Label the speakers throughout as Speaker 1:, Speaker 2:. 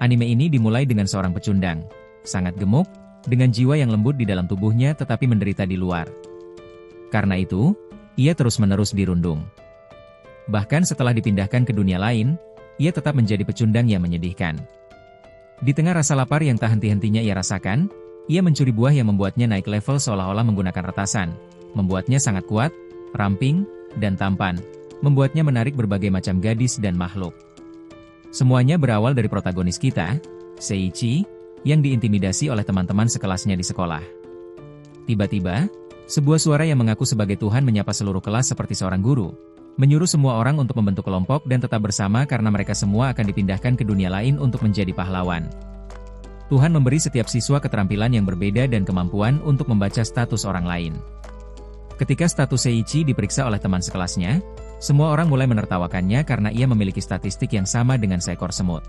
Speaker 1: Anime ini dimulai dengan seorang pecundang, sangat gemuk, dengan jiwa yang lembut di dalam tubuhnya tetapi menderita di luar. Karena itu, ia terus-menerus dirundung. Bahkan setelah dipindahkan ke dunia lain, ia tetap menjadi pecundang yang menyedihkan. Di tengah rasa lapar yang tak henti-hentinya ia rasakan, ia mencuri buah yang membuatnya naik level seolah-olah menggunakan retasan, membuatnya sangat kuat, ramping, dan tampan, membuatnya menarik berbagai macam gadis dan makhluk. Semuanya berawal dari protagonis kita, Seiichi, yang diintimidasi oleh teman-teman sekelasnya di sekolah. Tiba-tiba, sebuah suara yang mengaku sebagai Tuhan menyapa seluruh kelas seperti seorang guru, menyuruh semua orang untuk membentuk kelompok dan tetap bersama karena mereka semua akan dipindahkan ke dunia lain untuk menjadi pahlawan. Tuhan memberi setiap siswa keterampilan yang berbeda dan kemampuan untuk membaca status orang lain. Ketika status Seiichi diperiksa oleh teman sekelasnya, semua orang mulai menertawakannya karena ia memiliki statistik yang sama dengan seekor semut.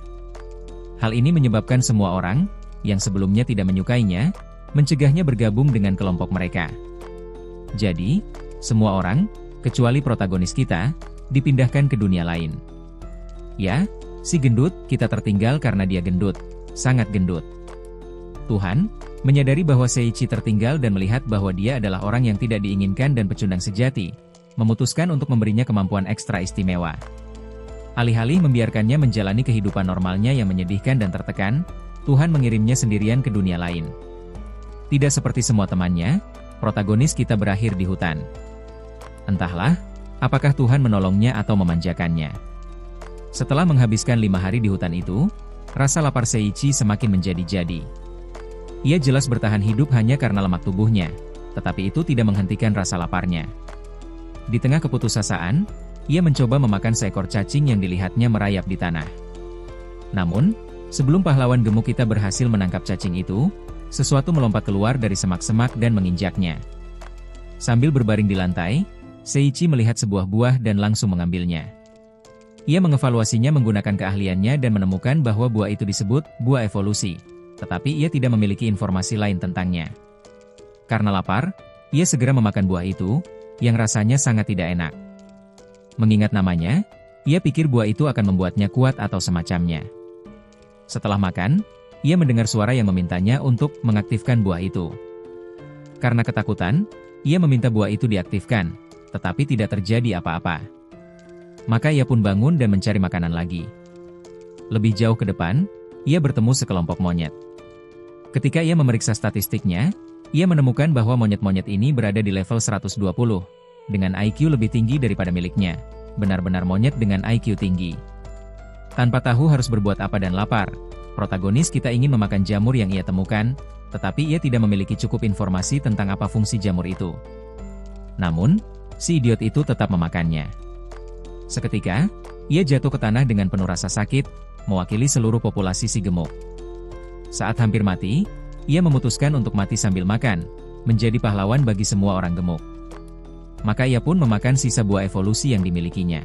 Speaker 1: Hal ini menyebabkan semua orang, yang sebelumnya tidak menyukainya, mencegahnya bergabung dengan kelompok mereka. Jadi, semua orang, kecuali protagonis kita, dipindahkan ke dunia lain. Ya, si gendut, kita tertinggal karena dia gendut, sangat gendut. Tuhan, menyadari bahwa Seiichi tertinggal dan melihat bahwa dia adalah orang yang tidak diinginkan dan pecundang sejati, memutuskan untuk memberinya kemampuan ekstra istimewa. Alih-alih membiarkannya menjalani kehidupan normalnya yang menyedihkan dan tertekan, Tuhan mengirimnya sendirian ke dunia lain. Tidak seperti semua temannya, protagonis kita berakhir di hutan. Entahlah, apakah Tuhan menolongnya atau memanjakannya. Setelah menghabiskan 5 hari di hutan itu, rasa lapar Seiichi semakin menjadi-jadi. Ia jelas bertahan hidup hanya karena lemak tubuhnya, tetapi itu tidak menghentikan rasa laparnya. Di tengah keputusasaan, ia mencoba memakan seekor cacing yang dilihatnya merayap di tanah. Namun, sebelum pahlawan gemuk kita berhasil menangkap cacing itu, sesuatu melompat keluar dari semak-semak dan menginjaknya. Sambil berbaring di lantai, Seiichi melihat sebuah buah dan langsung mengambilnya. Ia mengevaluasinya menggunakan keahliannya dan menemukan bahwa buah itu disebut buah evolusi, tetapi ia tidak memiliki informasi lain tentangnya. Karena lapar, ia segera memakan buah itu, yang rasanya sangat tidak enak. Mengingat namanya, ia pikir buah itu akan membuatnya kuat atau semacamnya. Setelah makan, ia mendengar suara yang memintanya untuk mengaktifkan buah itu. Karena ketakutan, ia meminta buah itu diaktifkan, tetapi tidak terjadi apa-apa. Maka ia pun bangun dan mencari makanan lagi. Lebih jauh ke depan, ia bertemu sekelompok monyet. Ketika ia memeriksa statistiknya, ia menemukan bahwa monyet-monyet ini berada di level 120, dengan IQ lebih tinggi daripada miliknya, benar-benar monyet dengan IQ tinggi. Tanpa tahu harus berbuat apa dan lapar, protagonis kita ingin memakan jamur yang ia temukan, tetapi ia tidak memiliki cukup informasi tentang apa fungsi jamur itu. Namun, si idiot itu tetap memakannya. Seketika, ia jatuh ke tanah dengan penuh rasa sakit, mewakili seluruh populasi si gemuk. Saat hampir mati, ia memutuskan untuk mati sambil makan, menjadi pahlawan bagi semua orang gemuk. Maka ia pun memakan sisa buah evolusi yang dimilikinya.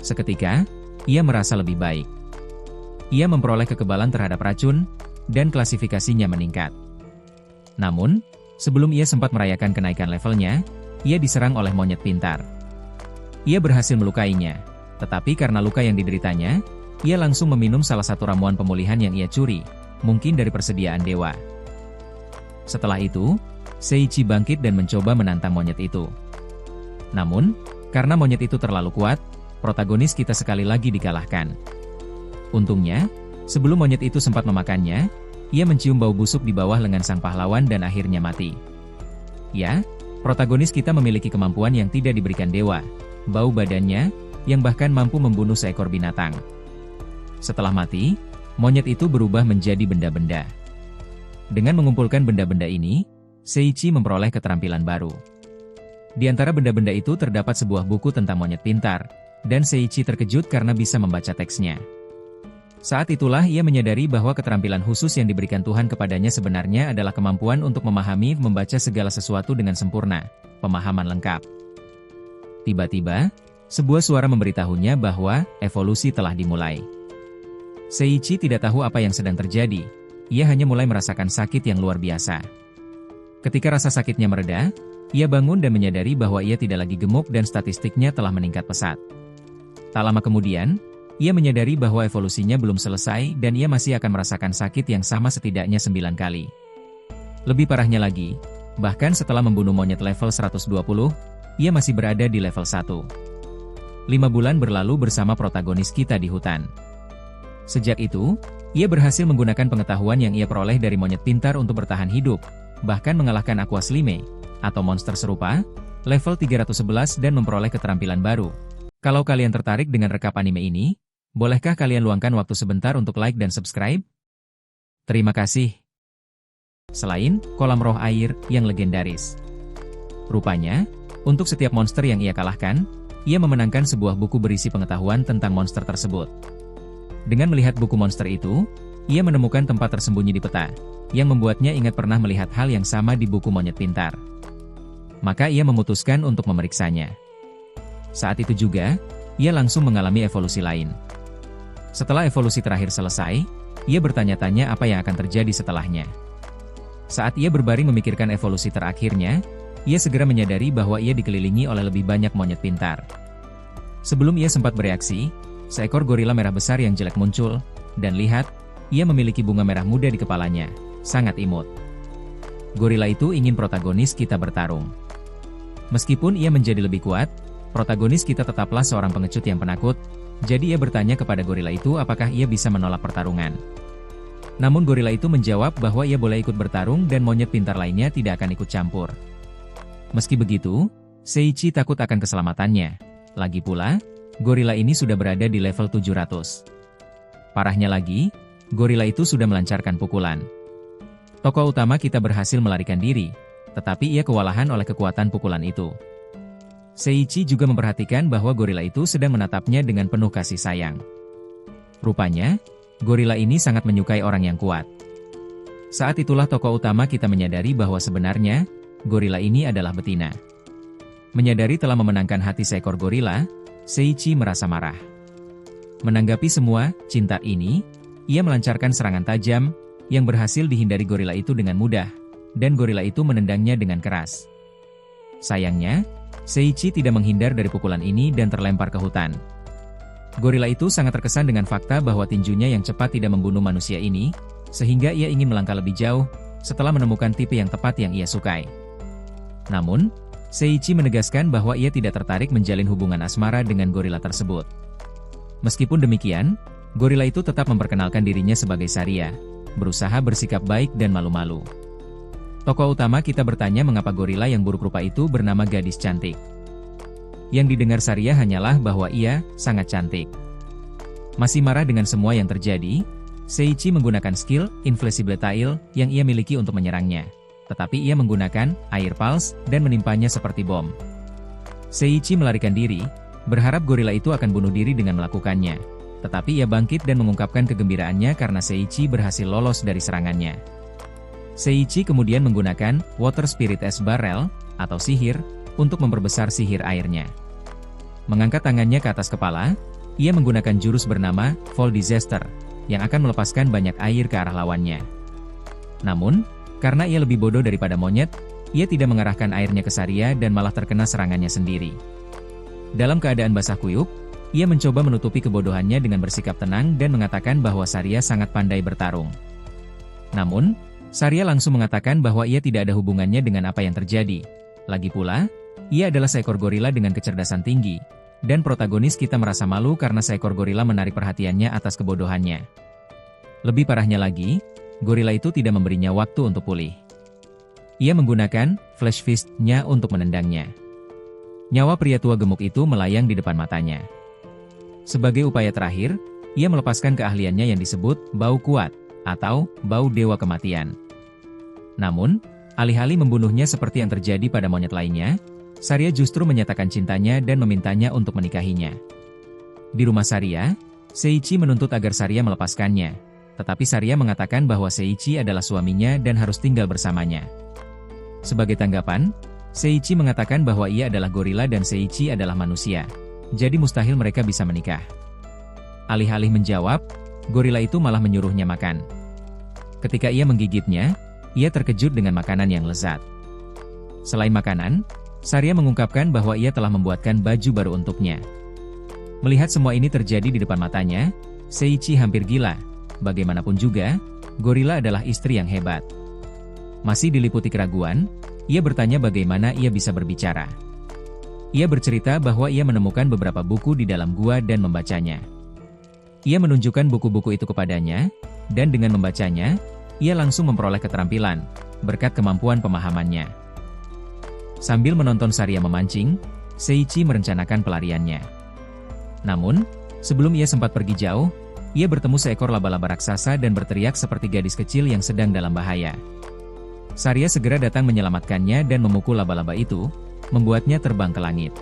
Speaker 1: Seketika, ia merasa lebih baik. Ia memperoleh kekebalan terhadap racun, dan klasifikasinya meningkat. Namun, sebelum ia sempat merayakan kenaikan levelnya, ia diserang oleh monyet pintar. Ia berhasil melukainya, tetapi karena luka yang dideritanya, ia langsung meminum salah satu ramuan pemulihan yang ia curi, mungkin dari persediaan dewa. Setelah itu, Seiichi bangkit dan mencoba menantang monyet itu. Namun, karena monyet itu terlalu kuat, protagonis kita sekali lagi dikalahkan. Untungnya, sebelum monyet itu sempat memakannya, ia mencium bau busuk di bawah lengan sang pahlawan dan akhirnya mati. Ya, protagonis kita memiliki kemampuan yang tidak diberikan dewa, bau badannya, yang bahkan mampu membunuh seekor binatang. Setelah mati, monyet itu berubah menjadi benda-benda. Dengan mengumpulkan benda-benda ini, Seiichi memperoleh keterampilan baru. Di antara benda-benda itu terdapat sebuah buku tentang monyet pintar, dan Seiichi terkejut karena bisa membaca teksnya. Saat itulah ia menyadari bahwa keterampilan khusus yang diberikan Tuhan kepadanya sebenarnya adalah kemampuan untuk memahami membaca segala sesuatu dengan sempurna, pemahaman lengkap. Tiba-tiba, sebuah suara memberitahunya bahwa evolusi telah dimulai. Seiichi tidak tahu apa yang sedang terjadi, ia hanya mulai merasakan sakit yang luar biasa. Ketika rasa sakitnya mereda, ia bangun dan menyadari bahwa ia tidak lagi gemuk dan statistiknya telah meningkat pesat. Tak lama kemudian, Ia menyadari bahwa evolusinya belum selesai dan ia masih akan merasakan sakit yang sama setidaknya 9 kali. Lebih parahnya lagi, bahkan setelah membunuh monyet level 120, ia masih berada di level 1. 5 bulan berlalu bersama protagonis kita di hutan. Sejak itu, ia berhasil menggunakan pengetahuan yang ia peroleh dari monyet pintar untuk bertahan hidup, bahkan mengalahkan Aqua Slime, atau monster serupa, level 311 dan memperoleh keterampilan baru. Kalau kalian tertarik dengan rekap anime ini, bolehkah kalian luangkan waktu sebentar untuk like dan subscribe? Terima kasih. Selain kolam roh air yang legendaris. Rupanya, untuk setiap monster yang ia kalahkan, ia memenangkan sebuah buku berisi pengetahuan tentang monster tersebut. Dengan melihat buku monster itu, ia menemukan tempat tersembunyi di peta, yang membuatnya ingat pernah melihat hal yang sama di buku monyet pintar. Maka ia memutuskan untuk memeriksanya. Saat itu juga, ia langsung mengalami evolusi lain. Setelah evolusi terakhir selesai, ia bertanya-tanya apa yang akan terjadi setelahnya. Saat ia berbaring memikirkan evolusi terakhirnya, ia segera menyadari bahwa ia dikelilingi oleh lebih banyak monyet pintar. Sebelum ia sempat bereaksi, seekor gorila merah besar yang jelek muncul, dan lihat, ia memiliki bunga merah muda di kepalanya, sangat imut. Gorila itu ingin protagonis kita bertarung. Meskipun ia menjadi lebih kuat, protagonis kita tetaplah seorang pengecut yang penakut, jadi ia bertanya kepada gorila itu apakah ia bisa menolak pertarungan. Namun gorila itu menjawab bahwa ia boleh ikut bertarung dan monyet pintar lainnya tidak akan ikut campur. Meski begitu, Seiichi takut akan keselamatannya. Lagi pula, gorila ini sudah berada di level 700. Parahnya lagi, gorila itu sudah melancarkan pukulan. Tokoh utama kita berhasil melarikan diri, tetapi ia kewalahan oleh kekuatan pukulan itu. Seiichi juga memperhatikan bahwa gorila itu sedang menatapnya dengan penuh kasih sayang. Rupanya, gorila ini sangat menyukai orang yang kuat. Saat itulah tokoh utama kita menyadari bahwa sebenarnya, gorila ini adalah betina. Menyadari telah memenangkan hati seekor gorila, Seiichi merasa marah. Menanggapi semua cinta ini, ia melancarkan serangan tajam, yang berhasil dihindari gorila itu dengan mudah, dan gorila itu menendangnya dengan keras. Sayangnya, Seiichi tidak menghindar dari pukulan ini dan terlempar ke hutan. Gorila itu sangat terkesan dengan fakta bahwa tinjunya yang cepat tidak membunuh manusia ini, sehingga ia ingin melangkah lebih jauh, setelah menemukan tipe yang tepat yang ia sukai. Namun, Seiichi menegaskan bahwa ia tidak tertarik menjalin hubungan asmara dengan gorila tersebut. Meskipun demikian, gorila itu tetap memperkenalkan dirinya sebagai Saria, berusaha bersikap baik dan malu-malu. Tokoh utama kita bertanya mengapa gorila yang buruk rupa itu bernama gadis cantik. Yang didengar Saria hanyalah bahwa ia sangat cantik. Masih marah dengan semua yang terjadi, Seiichi menggunakan skill Invisibility yang ia miliki untuk menyerangnya. Tetapi ia menggunakan air pulse dan menimpanya seperti bom. Seiichi melarikan diri, berharap gorila itu akan bunuh diri dengan melakukannya. Tetapi ia bangkit dan mengungkapkan kegembiraannya karena Seiichi berhasil lolos dari serangannya. Seiichi kemudian menggunakan Water Spirit S Barrel, atau sihir, untuk memperbesar sihir airnya. Mengangkat tangannya ke atas kepala, ia menggunakan jurus bernama Fall Disaster, yang akan melepaskan banyak air ke arah lawannya. Namun, karena ia lebih bodoh daripada monyet, ia tidak mengarahkan airnya ke Saria dan malah terkena serangannya sendiri. Dalam keadaan basah kuyup, ia mencoba menutupi kebodohannya dengan bersikap tenang dan mengatakan bahwa Saria sangat pandai bertarung. Namun, Saria langsung mengatakan bahwa ia tidak ada hubungannya dengan apa yang terjadi. Lagi pula, ia adalah seekor gorila dengan kecerdasan tinggi, dan protagonis kita merasa malu karena seekor gorila menarik perhatiannya atas kebodohannya. Lebih parahnya lagi, gorila itu tidak memberinya waktu untuk pulih. Ia menggunakan Flash Fist-nya untuk menendangnya. Nyawa pria tua gemuk itu melayang di depan matanya. Sebagai upaya terakhir, ia melepaskan keahliannya yang disebut Bau Kuat, atau Bau Dewa Kematian. Namun, alih-alih membunuhnya seperti yang terjadi pada monyet lainnya, Saria justru menyatakan cintanya dan memintanya untuk menikahinya. Di rumah Saria, Seiichi menuntut agar Saria melepaskannya, tetapi Saria mengatakan bahwa Seiichi adalah suaminya dan harus tinggal bersamanya. Sebagai tanggapan, Seiichi mengatakan bahwa ia adalah gorila dan Seiichi adalah manusia, jadi mustahil mereka bisa menikah. Alih-alih menjawab, gorila itu malah menyuruhnya makan. Ketika ia menggigitnya, ia terkejut dengan makanan yang lezat. Selain makanan, Saria mengungkapkan bahwa ia telah membuatkan baju baru untuknya. Melihat semua ini terjadi di depan matanya, Seiichi hampir gila. Bagaimanapun juga, gorila adalah istri yang hebat. Masih diliputi keraguan, ia bertanya bagaimana ia bisa berbicara. Ia bercerita bahwa ia menemukan beberapa buku di dalam gua dan membacanya. Ia menunjukkan buku-buku itu kepadanya, dan dengan membacanya, ia langsung memperoleh keterampilan, berkat kemampuan pemahamannya. Sambil menonton Saria memancing, Seiichi merencanakan pelariannya. Namun, sebelum ia sempat pergi jauh, ia bertemu seekor laba-laba raksasa dan berteriak seperti gadis kecil yang sedang dalam bahaya. Saria segera datang menyelamatkannya dan memukul laba-laba itu, membuatnya terbang ke langit.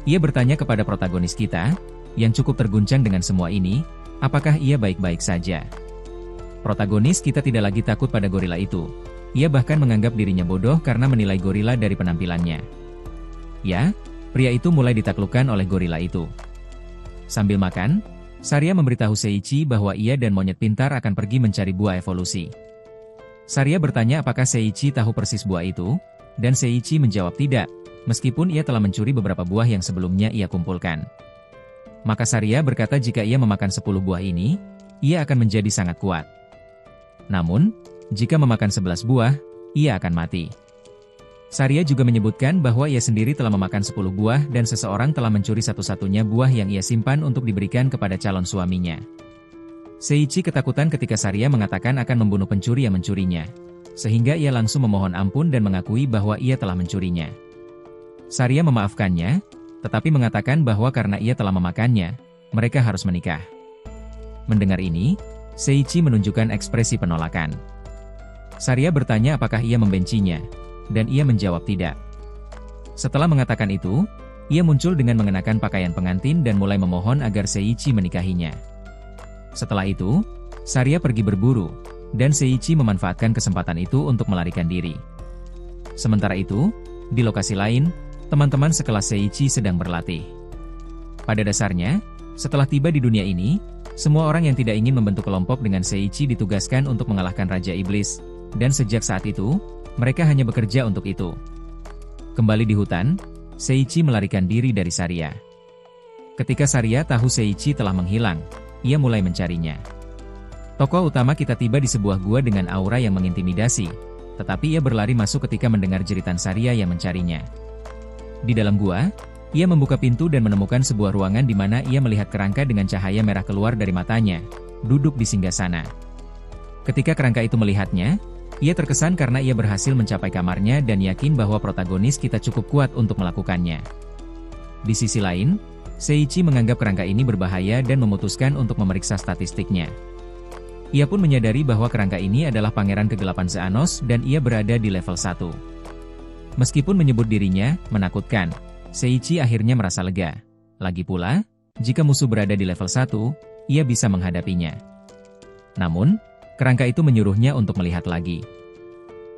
Speaker 1: Ia bertanya kepada protagonis kita, yang cukup terguncang dengan semua ini, apakah ia baik-baik saja. Protagonis kita tidak lagi takut pada gorila itu. Ia bahkan menganggap dirinya bodoh karena menilai gorila dari penampilannya. Ya, pria itu mulai ditaklukkan oleh gorila itu. Sambil makan, Saria memberitahu Seiichi bahwa ia dan monyet pintar akan pergi mencari buah evolusi. Saria bertanya apakah Seiichi tahu persis buah itu, dan Seiichi menjawab tidak, meskipun ia telah mencuri beberapa buah yang sebelumnya ia kumpulkan. Maka Saria berkata jika ia memakan 10 buah ini, ia akan menjadi sangat kuat. Namun, jika memakan 11 buah, ia akan mati. Saria juga menyebutkan bahwa ia sendiri telah memakan 10 buah dan seseorang telah mencuri satu-satunya buah yang ia simpan untuk diberikan kepada calon suaminya. Seiichi ketakutan ketika Saria mengatakan akan membunuh pencuri yang mencurinya, sehingga ia langsung memohon ampun dan mengakui bahwa ia telah mencurinya. Saria memaafkannya, tetapi mengatakan bahwa karena ia telah memakannya, mereka harus menikah. Mendengar ini, Seiichi menunjukkan ekspresi penolakan. Saria bertanya apakah ia membencinya, dan ia menjawab tidak. Setelah mengatakan itu, ia muncul dengan mengenakan pakaian pengantin dan mulai memohon agar Seiichi menikahinya. Setelah itu, Saria pergi berburu, dan Seiichi memanfaatkan kesempatan itu untuk melarikan diri. Sementara itu, di lokasi lain, teman-teman sekelas Seiichi sedang berlatih. Pada dasarnya, setelah tiba di dunia ini, semua orang yang tidak ingin membentuk kelompok dengan Seiichi ditugaskan untuk mengalahkan Raja Iblis, dan sejak saat itu, mereka hanya bekerja untuk itu. Kembali di hutan, Seiichi melarikan diri dari Saria. Ketika Saria tahu Seiichi telah menghilang, ia mulai mencarinya. Tokoh utama kita tiba di sebuah gua dengan aura yang mengintimidasi, tetapi ia berlari masuk ketika mendengar jeritan Saria yang mencarinya. Di dalam gua, ia membuka pintu dan menemukan sebuah ruangan di mana ia melihat kerangka dengan cahaya merah keluar dari matanya, duduk di singgasana. Ketika kerangka itu melihatnya, ia terkesan karena ia berhasil mencapai kamarnya dan yakin bahwa protagonis kita cukup kuat untuk melakukannya. Di sisi lain, Seiichi menganggap kerangka ini berbahaya dan memutuskan untuk memeriksa statistiknya. Ia pun menyadari bahwa kerangka ini adalah pangeran kegelapan Xehanort dan ia berada di level 1. Meskipun menyebut dirinya menakutkan, Seiichi akhirnya merasa lega. Lagi pula, jika musuh berada di level 1, ia bisa menghadapinya. Namun, kerangka itu menyuruhnya untuk melihat lagi.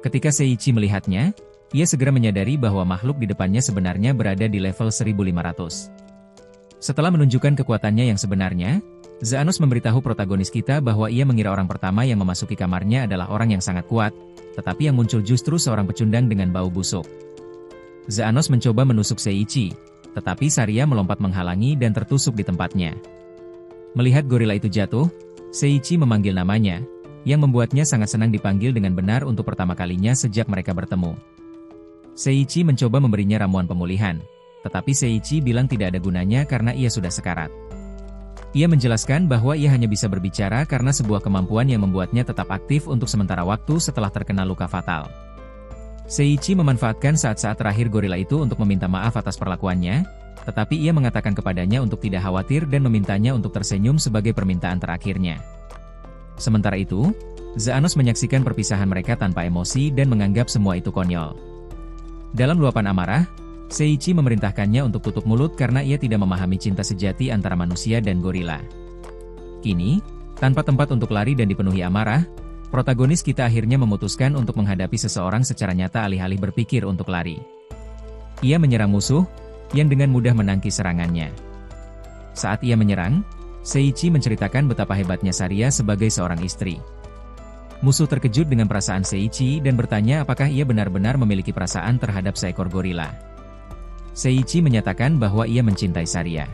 Speaker 1: Ketika Seiichi melihatnya, ia segera menyadari bahwa makhluk di depannya sebenarnya berada di level 1500. Setelah menunjukkan kekuatannya yang sebenarnya, Xehanort memberitahu protagonis kita bahwa ia mengira orang pertama yang memasuki kamarnya adalah orang yang sangat kuat, tetapi yang muncul justru seorang pecundang dengan bau busuk. Xehanort mencoba menusuk Seiichi, tetapi Saria melompat menghalangi dan tertusuk di tempatnya. Melihat gorila itu jatuh, Seiichi memanggil namanya, yang membuatnya sangat senang dipanggil dengan benar untuk pertama kalinya sejak mereka bertemu. Seiichi mencoba memberinya ramuan pemulihan, tetapi Seiichi bilang tidak ada gunanya karena ia sudah sekarat. Ia menjelaskan bahwa ia hanya bisa berbicara karena sebuah kemampuan yang membuatnya tetap aktif untuk sementara waktu setelah terkena luka fatal. Seiichi memanfaatkan saat-saat terakhir gorila itu untuk meminta maaf atas perlakuannya, tetapi ia mengatakan kepadanya untuk tidak khawatir dan memintanya untuk tersenyum sebagai permintaan terakhirnya. Sementara itu, Xehanort menyaksikan perpisahan mereka tanpa emosi dan menganggap semua itu konyol. Dalam luapan amarah, Seiichi memerintahkannya untuk tutup mulut karena ia tidak memahami cinta sejati antara manusia dan gorila. Kini, tanpa tempat untuk lari dan dipenuhi amarah, protagonis kita akhirnya memutuskan untuk menghadapi seseorang secara nyata alih-alih berpikir untuk lari. Ia menyerang musuh, yang dengan mudah menangkis serangannya. Saat ia menyerang, Seiichi menceritakan betapa hebatnya Saria sebagai seorang istri. Musuh terkejut dengan perasaan Seiichi dan bertanya apakah ia benar-benar memiliki perasaan terhadap seekor gorila. Seiichi menyatakan bahwa ia mencintai Saria.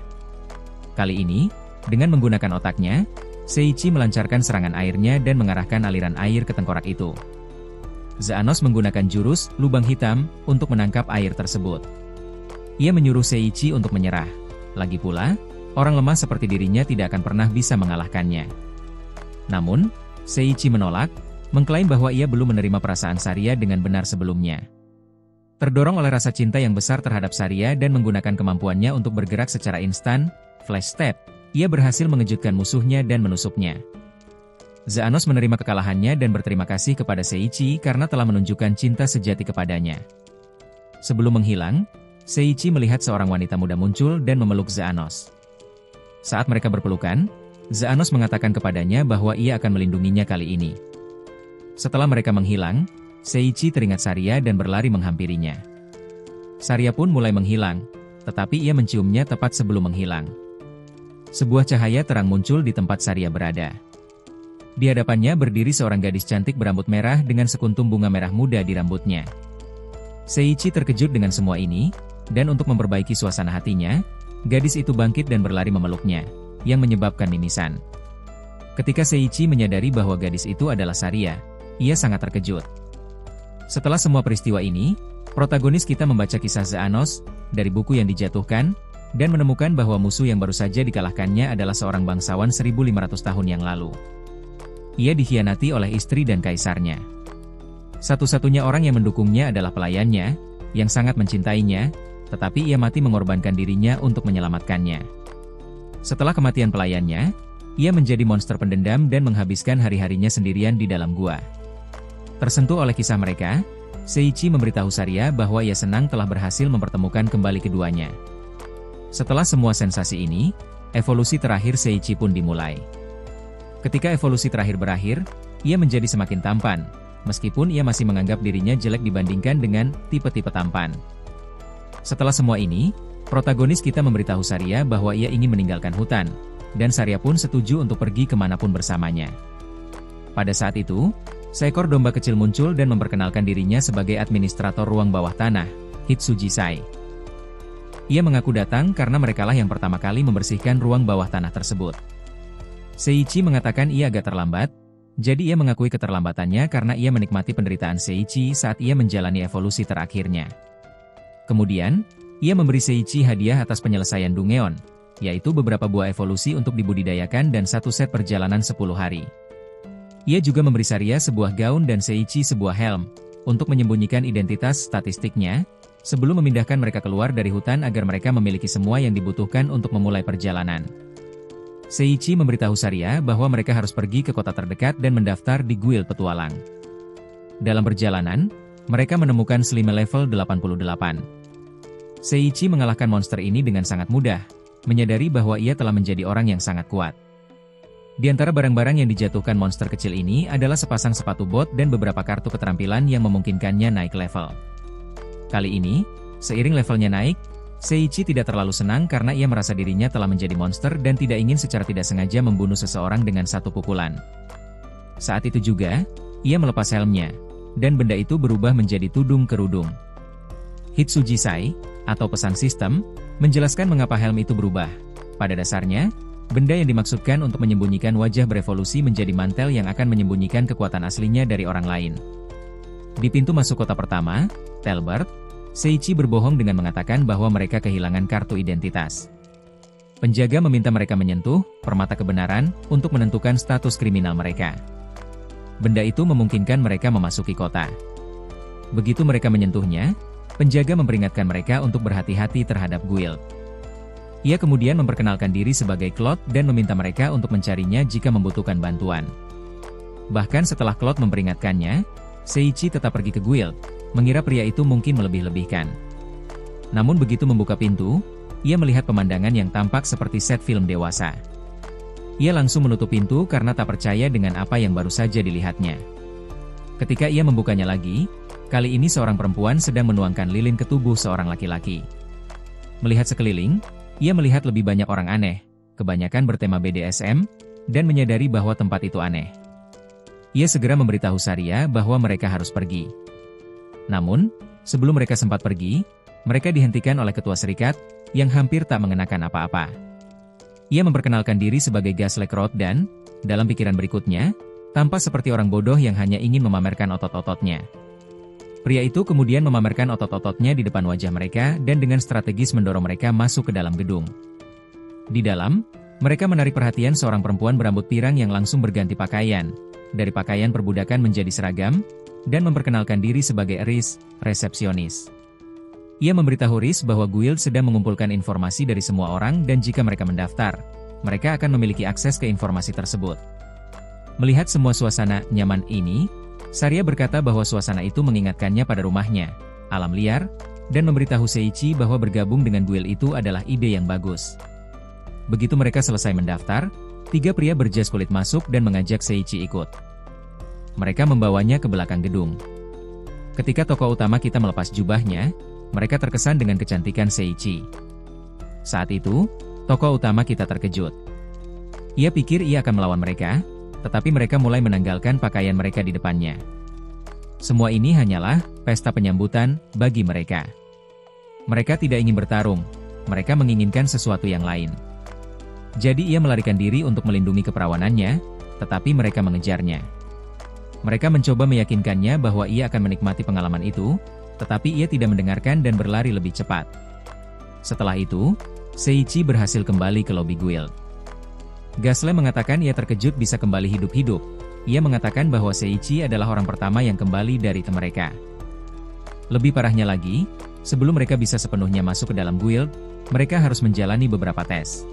Speaker 1: Kali ini, dengan menggunakan otaknya, Seiichi melancarkan serangan airnya dan mengarahkan aliran air ke tengkorak itu. Xanos menggunakan jurus lubang hitam untuk menangkap air tersebut. Ia menyuruh Seiichi untuk menyerah. Lagi pula, orang lemah seperti dirinya tidak akan pernah bisa mengalahkannya. Namun, Seiichi menolak, mengklaim bahwa ia belum menerima perasaan Saria dengan benar sebelumnya. Terdorong oleh rasa cinta yang besar terhadap Saria dan menggunakan kemampuannya untuk bergerak secara instan, flash step, ia berhasil mengejutkan musuhnya dan menusuknya. Xanos menerima kekalahannya dan berterima kasih kepada Seiichi karena telah menunjukkan cinta sejati kepadanya. Sebelum menghilang, Seiichi melihat seorang wanita muda muncul dan memeluk Xanos. Saat mereka berpelukan, Xanos mengatakan kepadanya bahwa ia akan melindunginya kali ini. Setelah mereka menghilang, Seiichi teringat Saria dan berlari menghampirinya. Saria pun mulai menghilang, tetapi ia menciumnya tepat sebelum menghilang. Sebuah cahaya terang muncul di tempat Saria berada. Di hadapannya berdiri seorang gadis cantik berambut merah dengan sekuntum bunga merah muda di rambutnya. Seiichi terkejut dengan semua ini, dan untuk memperbaiki suasana hatinya, gadis itu bangkit dan berlari memeluknya, yang menyebabkan mimisan. Ketika Seiichi menyadari bahwa gadis itu adalah Saria, ia sangat terkejut. Setelah semua peristiwa ini, protagonis kita membaca kisah Xanos dari buku yang dijatuhkan, dan menemukan bahwa musuh yang baru saja dikalahkannya adalah seorang bangsawan 1500 tahun yang lalu. Ia dikhianati oleh istri dan kaisarnya. Satu-satunya orang yang mendukungnya adalah pelayannya, yang sangat mencintainya, tetapi ia mati mengorbankan dirinya untuk menyelamatkannya. Setelah kematian pelayannya, ia menjadi monster pendendam dan menghabiskan hari-harinya sendirian di dalam gua. Tersentuh oleh kisah mereka, Seiichi memberitahu Saria bahwa ia senang telah berhasil mempertemukan kembali keduanya. Setelah semua sensasi ini, evolusi terakhir Seiichi pun dimulai. Ketika evolusi terakhir berakhir, ia menjadi semakin tampan, meskipun ia masih menganggap dirinya jelek dibandingkan dengan tipe-tipe tampan. Setelah semua ini, protagonis kita memberitahu Saria bahwa ia ingin meninggalkan hutan, dan Saria pun setuju untuk pergi kemanapun bersamanya. Pada saat itu, seekor domba kecil muncul dan memperkenalkan dirinya sebagai administrator ruang bawah tanah, Hitsujisai. Ia mengaku datang karena merekalah yang pertama kali membersihkan ruang bawah tanah tersebut. Seiichi mengatakan ia agak terlambat, jadi ia mengakui keterlambatannya karena ia menikmati penderitaan Seiichi saat ia menjalani evolusi terakhirnya. Kemudian, ia memberi Seiichi hadiah atas penyelesaian Dungeon, yaitu beberapa buah evolusi untuk dibudidayakan dan satu set perjalanan 10 hari. Ia juga memberi Saria sebuah gaun dan Seiichi sebuah helm, untuk menyembunyikan identitas statistiknya, sebelum memindahkan mereka keluar dari hutan agar mereka memiliki semua yang dibutuhkan untuk memulai perjalanan. Seiichi memberitahu Saria bahwa mereka harus pergi ke kota terdekat dan mendaftar di guild petualang. Dalam perjalanan, mereka menemukan Slime level 88. Seiichi mengalahkan monster ini dengan sangat mudah, menyadari bahwa ia telah menjadi orang yang sangat kuat. Di antara barang-barang yang dijatuhkan monster kecil ini adalah sepasang sepatu bot dan beberapa kartu keterampilan yang memungkinkannya naik level. Kali ini, seiring levelnya naik, Seiichi tidak terlalu senang karena ia merasa dirinya telah menjadi monster dan tidak ingin secara tidak sengaja membunuh seseorang dengan satu pukulan. Saat itu juga, ia melepas helmnya, dan benda itu berubah menjadi tudung kerudung. Hitsujisai, atau pesan sistem, menjelaskan mengapa helm itu berubah. Pada dasarnya, benda yang dimaksudkan untuk menyembunyikan wajah berevolusi menjadi mantel yang akan menyembunyikan kekuatan aslinya dari orang lain. Di pintu masuk kota pertama, Telbert, Seiichi berbohong dengan mengatakan bahwa mereka kehilangan kartu identitas. Penjaga meminta mereka menyentuh permata kebenaran untuk menentukan status kriminal mereka. Benda itu memungkinkan mereka memasuki kota. Begitu mereka menyentuhnya, penjaga memperingatkan mereka untuk berhati-hati terhadap guild. Ia kemudian memperkenalkan diri sebagai Claude dan meminta mereka untuk mencarinya jika membutuhkan bantuan. Bahkan setelah Claude memperingatkannya, Seiichi tetap pergi ke guild, mengira pria itu mungkin melebih-lebihkan. Namun begitu membuka pintu, ia melihat pemandangan yang tampak seperti set film dewasa. Ia langsung menutup pintu karena tak percaya dengan apa yang baru saja dilihatnya. Ketika ia membukanya lagi, kali ini seorang perempuan sedang menuangkan lilin ke tubuh seorang laki-laki. Melihat sekeliling, ia melihat lebih banyak orang aneh, kebanyakan bertema BDSM, dan menyadari bahwa tempat itu aneh. Ia segera memberitahu Saria bahwa mereka harus pergi. Namun, sebelum mereka sempat pergi, mereka dihentikan oleh ketua serikat, yang hampir tak mengenakan apa-apa. Ia memperkenalkan diri sebagai Gasly Crowd dan, dalam pikiran berikutnya, tampak seperti orang bodoh yang hanya ingin memamerkan otot-ototnya. Pria itu kemudian memamerkan otot-ototnya di depan wajah mereka dan dengan strategis mendorong mereka masuk ke dalam gedung. Di dalam, mereka menarik perhatian seorang perempuan berambut pirang yang langsung berganti pakaian, dari pakaian perbudakan menjadi seragam, dan memperkenalkan diri sebagai Riz, resepsionis. Ia memberitahu Riz bahwa guild sedang mengumpulkan informasi dari semua orang dan jika mereka mendaftar, mereka akan memiliki akses ke informasi tersebut. Melihat semua suasana nyaman ini, Saria berkata bahwa suasana itu mengingatkannya pada rumahnya, alam liar, dan memberitahu Seiichi bahwa bergabung dengan guild itu adalah ide yang bagus. Begitu mereka selesai mendaftar, 3 pria berjas kulit masuk dan mengajak Seiichi ikut. Mereka membawanya ke belakang gedung. Ketika tokoh utama kita melepas jubahnya, mereka terkesan dengan kecantikan Seiichi. Saat itu, tokoh utama kita terkejut. Ia pikir ia akan melawan mereka, tetapi mereka mulai menanggalkan pakaian mereka di depannya. Semua ini hanyalah pesta penyambutan bagi mereka. Mereka tidak ingin bertarung, mereka menginginkan sesuatu yang lain. Jadi ia melarikan diri untuk melindungi keperawanannya, tetapi mereka mengejarnya. Mereka mencoba meyakinkannya bahwa ia akan menikmati pengalaman itu, tetapi ia tidak mendengarkan dan berlari lebih cepat. Setelah itu, Seiichi berhasil kembali ke lobi guild. Gasly mengatakan ia terkejut bisa kembali hidup-hidup. Ia mengatakan bahwa Seiichi adalah orang pertama yang kembali dari mereka. Lebih parahnya lagi, sebelum mereka bisa sepenuhnya masuk ke dalam guild, mereka harus menjalani beberapa tes.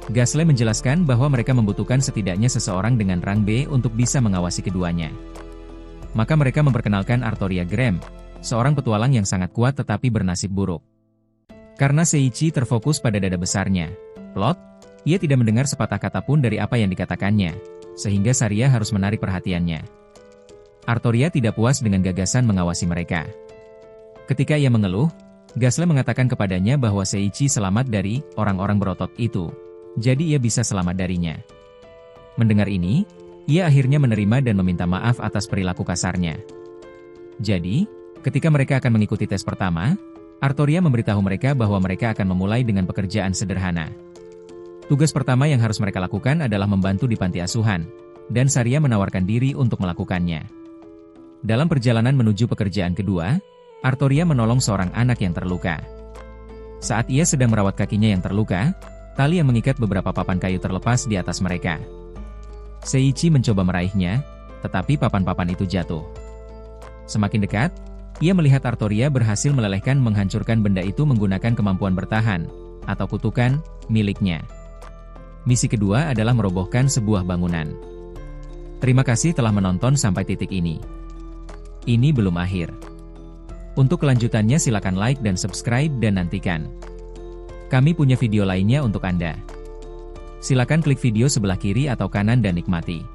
Speaker 1: Gasly menjelaskan bahwa mereka membutuhkan setidaknya seseorang dengan rang B untuk bisa mengawasi keduanya. Maka mereka memperkenalkan Artoria Graham, seorang petualang yang sangat kuat tetapi bernasib buruk. Karena Seiichi terfokus pada dada besarnya, plot, ia tidak mendengar sepatah kata pun dari apa yang dikatakannya, sehingga Saria harus menarik perhatiannya. Artoria tidak puas dengan gagasan mengawasi mereka. Ketika ia mengeluh, Gasly mengatakan kepadanya bahwa Seiichi selamat dari orang-orang berotot itu, jadi ia bisa selamat darinya. Mendengar ini, ia akhirnya menerima dan meminta maaf atas perilaku kasarnya. Jadi, ketika mereka akan mengikuti tes pertama, Artoria memberitahu mereka bahwa mereka akan memulai dengan pekerjaan sederhana. Tugas pertama yang harus mereka lakukan adalah membantu di panti asuhan, dan Saria menawarkan diri untuk melakukannya. Dalam perjalanan menuju pekerjaan kedua, Artoria menolong seorang anak yang terluka. Saat ia sedang merawat kakinya yang terluka, tali yang mengikat beberapa papan kayu terlepas di atas mereka. Seiichi mencoba meraihnya, tetapi papan-papan itu jatuh. Semakin dekat, ia melihat Artoria berhasil melelehkan menghancurkan benda itu menggunakan kemampuan bertahan, atau kutukan, miliknya. Misi kedua adalah merobohkan sebuah bangunan. Terima kasih telah menonton sampai titik ini. Ini belum akhir. Untuk kelanjutannya silakan like dan subscribe dan nantikan. Kami punya video lainnya untuk Anda. Silakan klik video sebelah kiri atau kanan dan nikmati.